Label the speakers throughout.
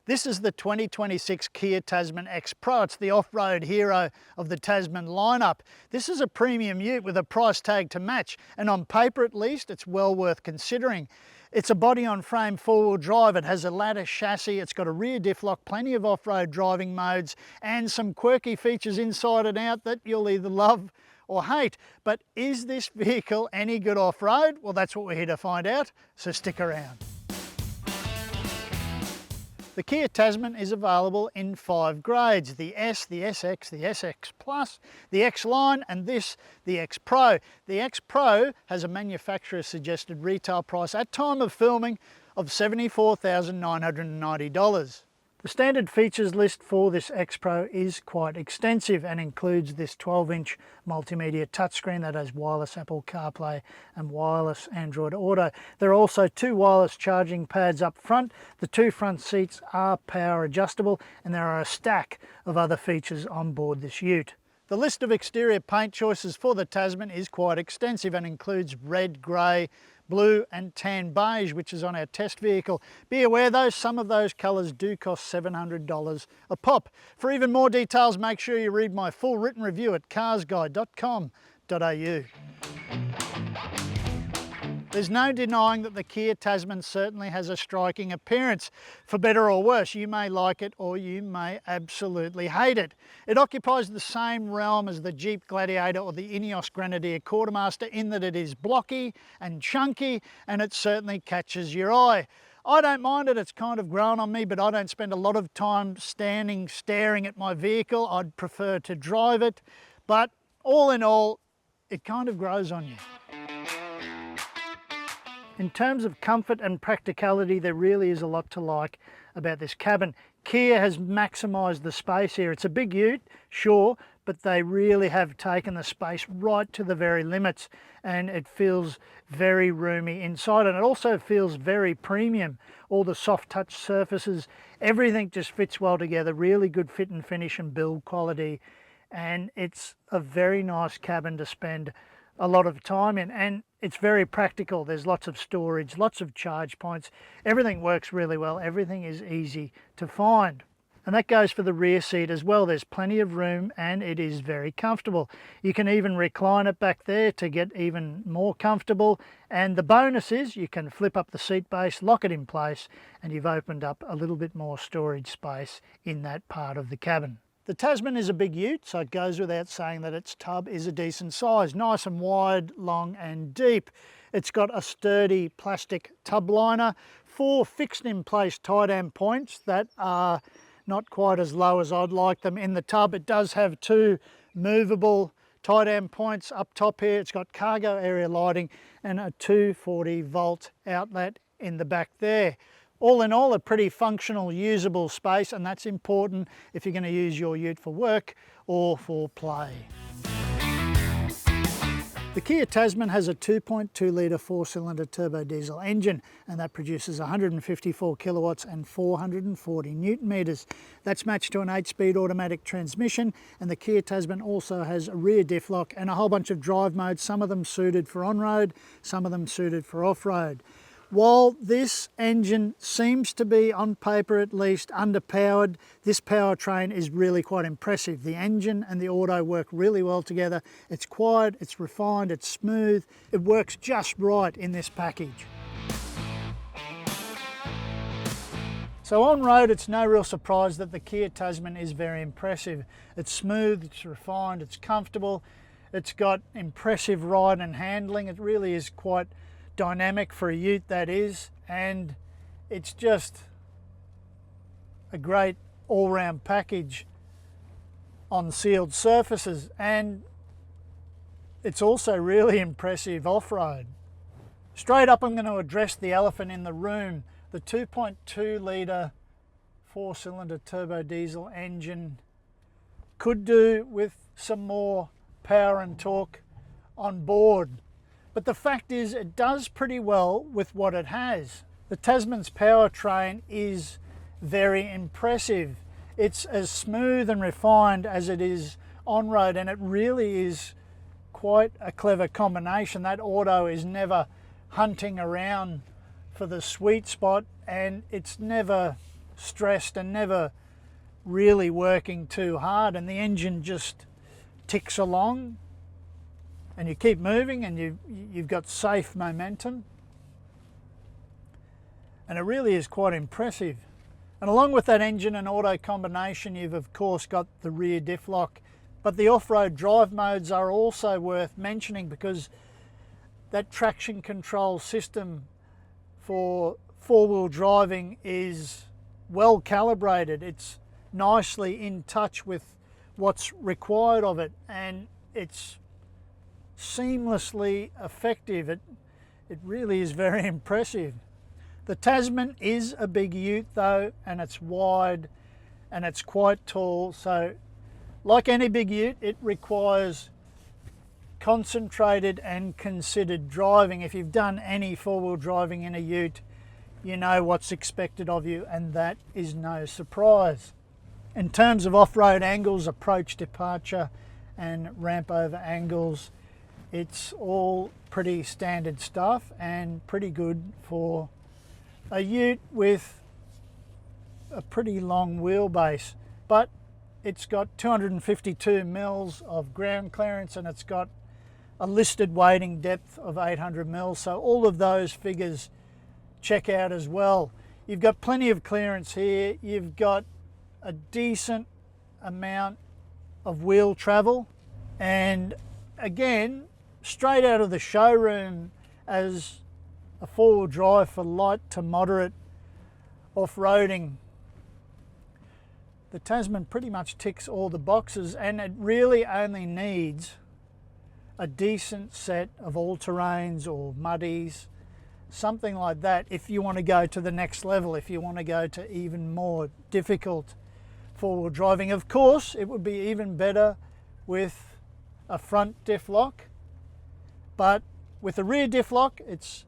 Speaker 1: This is the 2026 Kia Tasman X-Pro. It's the off-road hero of the Tasman lineup. This is a premium ute with a price tag to match, and on paper at least, it's well worth considering. It's a body-on-frame four-wheel drive. It has a ladder chassis. It's got a rear diff lock, plenty of off-road driving modes, and some quirky features inside and out that you'll either love or hate. But is this vehicle any good off-road? Well, that's what we're here to find out, so stick around. The Kia Tasman is available in 5 grades: the S, the SX, the SX Plus, the X-Line, and this, the X-Pro. The X-Pro has a manufacturer's suggested retail price at time of filming of $74,990. The standard features list for this X-Pro is quite extensive and includes this 12-inch multimedia touchscreen that has wireless Apple CarPlay and wireless Android Auto. There are also 2 wireless charging pads up front. The 2 front seats are power adjustable, and there are a stack of other features on board this ute. The list of exterior paint choices for the Tasman is quite extensive and includes red, grey, blue and tan beige, which is on our test vehicle. Be aware though, some of those colours do cost $700 a pop. For even more details, make sure you read my full written review at carsguide.com.au. There's no denying that the Kia Tasman certainly has a striking appearance. For better or worse, you may like it or you may absolutely hate it. It occupies the same realm as the Jeep Gladiator or the Ineos Grenadier Quartermaster in that it is blocky and chunky, and it certainly catches your eye. I don't mind it, it's kind of grown on me, but I don't spend a lot of time standing staring at my vehicle. I'd prefer to drive it, but all in all, it kind of grows on you. In terms of comfort and practicality, there really is a lot to like about this cabin. Kia has maximised the space here. It's a big ute, sure, but they really have taken the space right to the very limits, and it feels very roomy inside, and it also feels very premium. All the soft touch surfaces, everything just fits well together. Really good fit and finish and build quality, and it's a very nice cabin to spend a lot of time in, and it's very practical. There's lots of storage, lots of charge points. Everything works really well. Everything is easy to find. And that goes for the rear seat as well. There's plenty of room and it is very comfortable. You can even recline it back there to get even more comfortable. And the bonus is you can flip up the seat base, lock it in place, and you've opened up a little bit more storage space in that part of the cabin. The Tasman is a big ute, so it goes without saying that its tub is a decent size. Nice and wide, long and deep. It's got a sturdy plastic tub liner, 4 fixed in place tie-down points that are not quite as low as I'd like them in the tub. It does have 2 movable tie-down points up top here. It's got cargo area lighting and a 240 volt outlet in the back there. All in all, a pretty functional, usable space, and that's important if you're going to use your ute for work or for play. The Kia Tasman has a 2.2 litre 4-cylinder turbo diesel engine, and that produces 154 kilowatts and 440 newton metres. That's matched to an 8-speed automatic transmission, and the Kia Tasman also has a rear diff lock and a whole bunch of drive modes, some of them suited for on-road, some of them suited for off-road. While this engine seems to be, on paper at least, underpowered, this powertrain is really quite impressive. The engine and the auto work really well together. It's quiet, it's refined, it's smooth. It works just right in this package. So on road, it's no real surprise that the Kia Tasman is very impressive. It's smooth, it's refined, it's comfortable. It's got impressive ride and handling. It really is quite dynamic for a ute, that is, and it's just a great all-round package on sealed surfaces, and it's also really impressive off-road. Straight up, I'm going to address the elephant in the room. The 2.2 litre 4-cylinder turbo diesel engine could do with some more power and torque on board. But the fact is, it does pretty well with what it has. The Tasman's powertrain is very impressive. It's as smooth and refined as it is on-road, and it really is quite a clever combination. That auto is never hunting around for the sweet spot, and it's never stressed and never really working too hard, and the engine just ticks along and you keep moving and you've got safe momentum, and it really is quite impressive. And along with that engine and auto combination, you've of course got the rear diff lock, but the off-road drive modes are also worth mentioning because that traction control system for four-wheel driving is well calibrated. It's nicely in touch with what's required of it, and it's seamlessly effective. It really is very impressive. The Tasman is a big ute though, and it's wide and it's quite tall, so like any big ute, it requires concentrated and considered driving. If you've done any four-wheel driving in a ute, you know what's expected of you, and that is no surprise. In terms of off-road angles, approach, departure and ramp over angles, it's all pretty standard stuff and pretty good for a ute with a pretty long wheelbase. But it's got 252 mils of ground clearance and it's got a listed wading depth of 800 mils, so all of those figures check out as well. You've got plenty of clearance here, you've got a decent amount of wheel travel, and again, straight out of the showroom as a four-wheel drive for light to moderate off-roading, the Tasman pretty much ticks all the boxes, and it really only needs a decent set of all-terrains or muddies, something like that, if you want to go to the next level, if you want to go to even more difficult four-wheel driving. Of course, it would be even better with a front diff lock, but with a rear diff lock, it's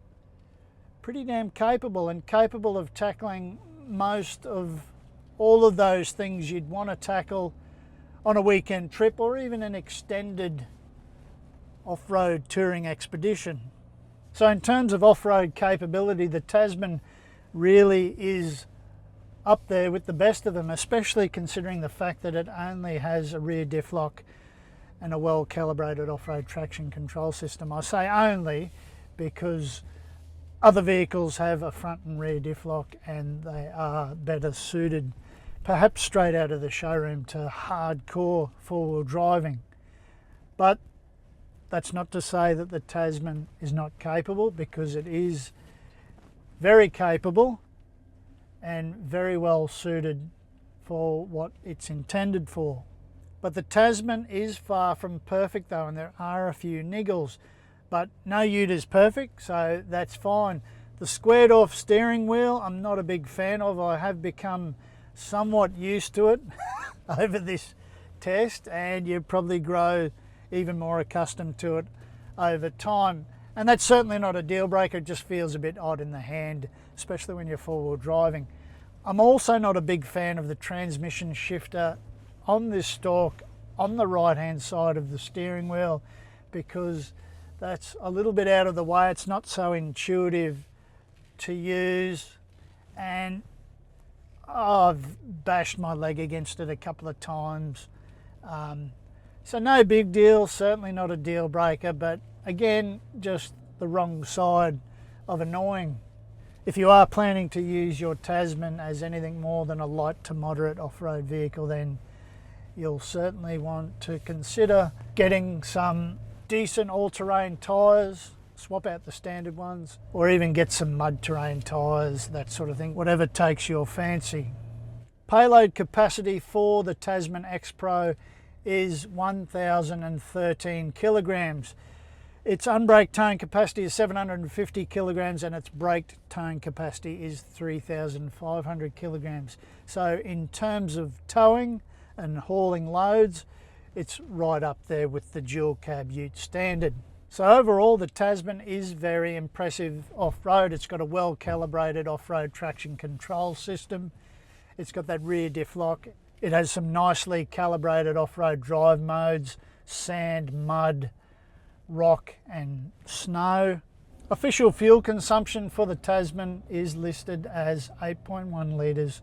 Speaker 1: pretty damn capable, and capable of tackling most of all of those things you'd want to tackle on a weekend trip or even an extended off-road touring expedition. So in terms of off-road capability, the Tasman really is up there with the best of them, especially considering the fact that it only has a rear diff lock and a well-calibrated off-road traction control system. I say only because other vehicles have a front and rear diff lock and they are better suited, perhaps straight out of the showroom, to hardcore four-wheel driving. But that's not to say that the Tasman is not capable, because it is very capable and very well suited for what it's intended for. But the Tasman is far from perfect though, and there are a few niggles, but no ute is perfect, so that's fine. The squared off steering wheel I'm not a big fan of. I have become somewhat used to it over this test, and you probably grow even more accustomed to it over time. And that's certainly not a deal breaker, it just feels a bit odd in the hand, especially when you're four-wheel driving. I'm also not a big fan of the transmission shifter on this stalk on the right hand side of the steering wheel, because that's a little bit out of the way. It's not so intuitive to use, and I've bashed my leg against it a couple of times. So no big deal, certainly not a deal breaker, but again, just the wrong side of annoying. If you are planning to use your Tasman as anything more than a light to moderate off-road vehicle, then you'll certainly want to consider getting some decent all-terrain tyres, swap out the standard ones, or even get some mud terrain tyres, that sort of thing, whatever takes your fancy. Payload capacity for the Tasman X-Pro is 1,013 kilograms. Its unbraked towing capacity is 750 kilograms and its braked towing capacity is 3,500 kilograms. So in terms of towing and hauling loads, it's right up there with the dual cab ute standard. So overall, the Tasman is very impressive off-road. It's got a well calibrated off-road traction control system. It's got that rear diff lock. It has some nicely calibrated off-road drive modes: sand, mud, rock and snow. Official fuel consumption for the Tasman is listed as 8.1 litres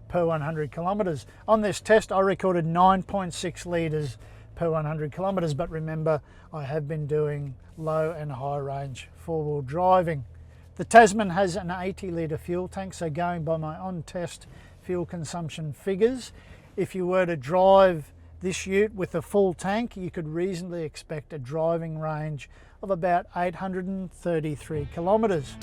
Speaker 1: per 100 kilometres. On this test I recorded 9.6 litres per 100 kilometres, but remember I have been doing low and high range four-wheel driving. The Tasman has an 80 litre fuel tank, so going by my on-test fuel consumption figures, if you were to drive this ute with a full tank, you could reasonably expect a driving range of about 833 kilometres.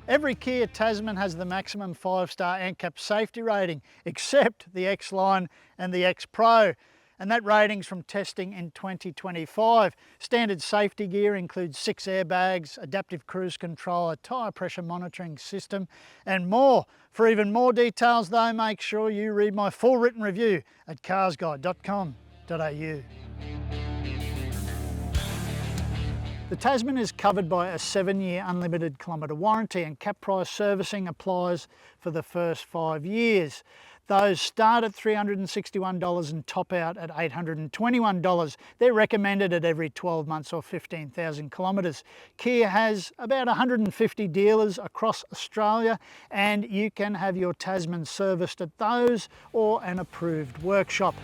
Speaker 1: Every Kia Tasman has the maximum 5-star NCAP safety rating, except the X-Line and the X-Pro, and that rating's from testing in 2025. Standard safety gear includes 6 airbags, adaptive cruise control, a tyre pressure monitoring system, and more. For even more details though, make sure you read my full written review at carsguide.com.au. The Tasman is covered by a 7-year unlimited kilometre warranty, and cap price servicing applies for the first 5 years. Those start at $361 and top out at $821. They're recommended at every 12 months or 15,000 kilometres. Kia has about 150 dealers across Australia, and you can have your Tasman serviced at those or an approved workshop.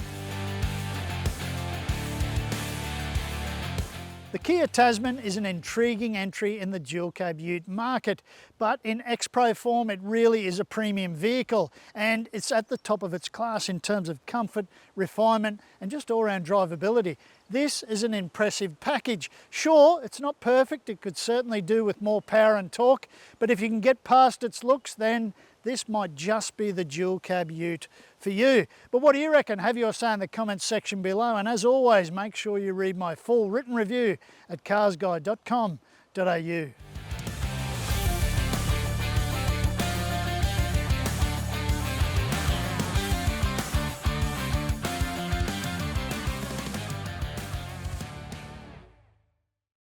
Speaker 1: The Kia Tasman is an intriguing entry in the dual cab ute market, but in X-Pro form it really is a premium vehicle, and it's at the top of its class in terms of comfort, refinement and just all-round drivability. This is an impressive package. Sure, it's not perfect, it could certainly do with more power and torque, but if you can get past its looks, then this might just be the dual cab ute for you. But what do you reckon? Have your say in the comments section below, and as always, make sure you read my full written review at carsguide.com.au.